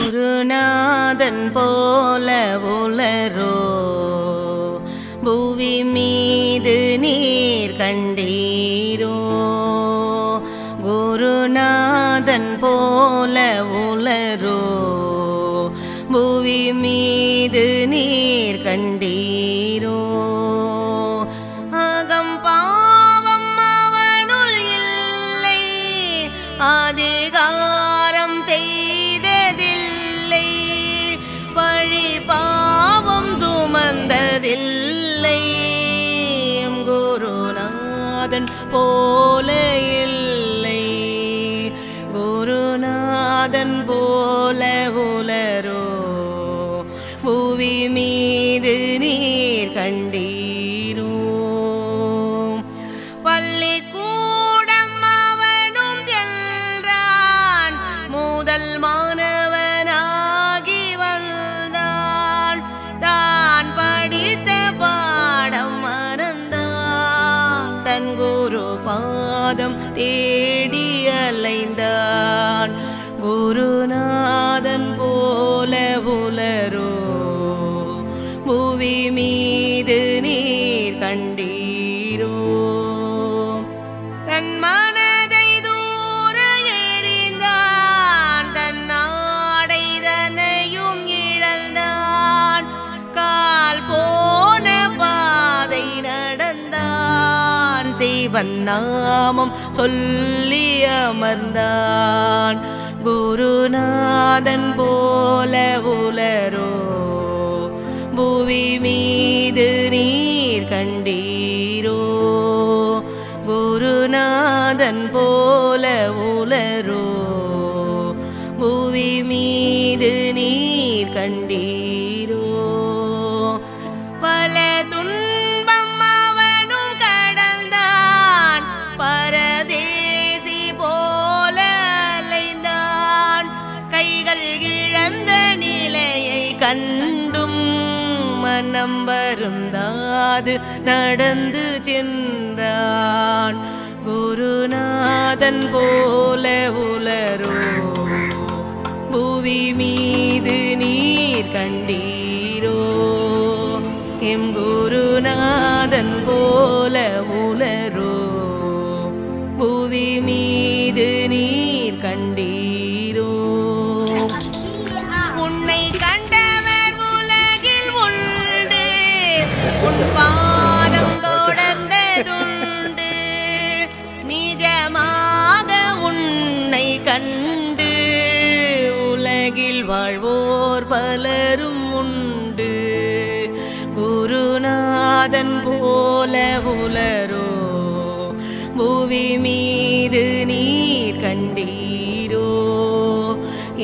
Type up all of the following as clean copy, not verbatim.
குருநாதன் போல உலரோ புவி மீது நீர் கண்டீரோ குருநாதன் போல உலரோ புவி மீது நீர் கண்டீரோ அகம் பாவம் அவனுள் இல்லை அதிகாரம் செய்ததில்லை பழி பாவம் சுமந்ததில்லை குருநாதன் போல இல்லை குருநாதன் போல உலரோ புவி மீது நீர் கண்டீரோ பள்ளிக்கூடம் அவனும் சென்றான் முதல் மாணவனாகி வந்தான் தான் படித்த பாடம் மறந்தான் தன் குரு பாதம் தேடி அலைந்தான் குருநாதன் போல உலரோ புவி மீது நீர் கண்டீரோ தன் மனதை தூர எறிந்தான் தன் நாடை தன்னையும் இழந்தான் கால் போன பாதை நடந்தான் ஜீவன் நாமம் சொல்லி அமர்ந்தான் குருநாதன் போல உலரோ புவி மீது நீர் கண்டீரோ குருநாதன் போல உலரோ புவி மீது நீர் கண்டீரோ பல துன்பம் அவனும் கடந்தான் பரதேசி போல அலைந்தான் கைகள் இழந்த நிலையை கண்டும் மனம் வருந்தாது நடந்து சென்றான் குருநாதன் போல உலரோ புவி மீது நீர் கண்டீரோ எம் குருநாதன் போல உலரோ புவி மீது நீர் கண்டீரோ உன்னை கண்டவர் உலகில் உண்டு உன் பாதம் தொடர்ந்ததுண்டு நிஜமாக உன்னை கண்டு உலகில் வாழ்வோர் பலரும் உண்டு குருநாதன் போல உலரோ புவி மீது நீர் கண்டீரோ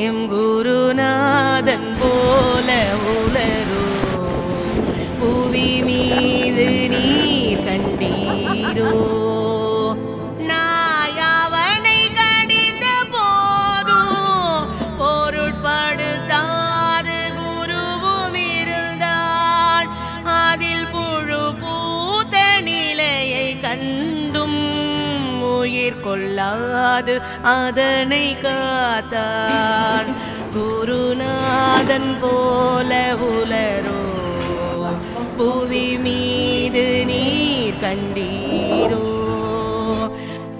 எம் குருநாதன் போல உலரோ புவி மீது நீர் கண்டீரோ நாயவனை கடித்த போதும் பொருட்படுத்தாது குருவும் இருந்தான் அதில் புழு பூத்த நிலையை கண்டும் உயிர் கொள்ளாது அதனை காத்தான் குருநாதன் போல உலரோ புவி மீது நீர் கண்டீரோ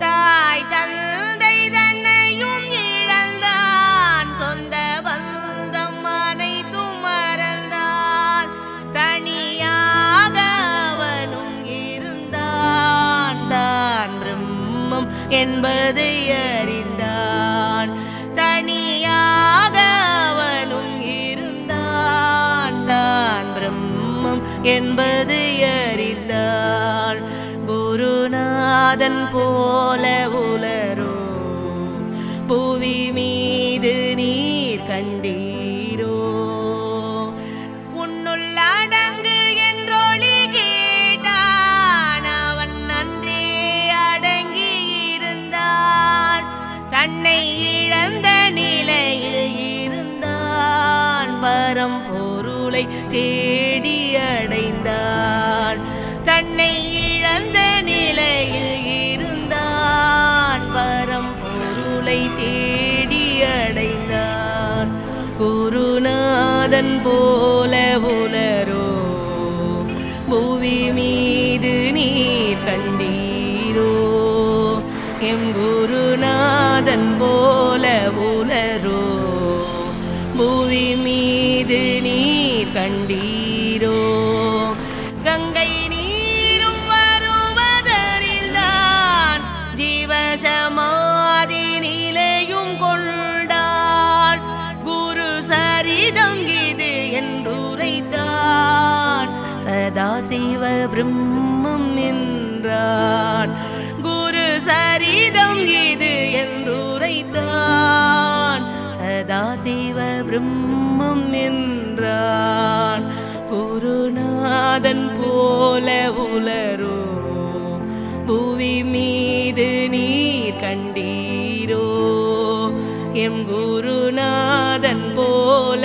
தாய் தந்தை தன்னையும் இழந்தான் சொந்த பந்தம் அனைத்தும் மறந்தான் தனியாக அவனும் இருந்தான் தான் பிரம்மம் என்பதை அறிந்தான் தனியாக அவனும் இருந்தான் தான் பிரம்மம் என்பதை அறிந்தான் குருநாதன் போல உலரோ புவி மீது நீர் கண்டீரோ உன்னுள் அடங்கு என்றொழி பரம்பொருளை தேடி அடைந்தான். தன்னை இழந்த நிலையில் இருந்தான், பரம்பொருளை தேடி அடைந்தான். குருநாதன் போல உலரோ புவி மீது நீர் கண்டீரோ, எம் குருநாதன் போல உலரோ புவி மீது நீர் கண்டீரோ. கங்கை நீரும் வருவதறிந்தான், ஜீவசமாதி நிலையும் கொண்டான். குரு சரிதம் இது என்றுரைத்தான், சதாசிவ பிரம்மம் என்றான். குரு சரிதம் இது என்றுரைத்தான், சதாசிவ பிரம்மம் என்றான். குருநாதன் போல உலரோ புவி மீது நீர் கண்டீரோ, எம் குருநாதன் போல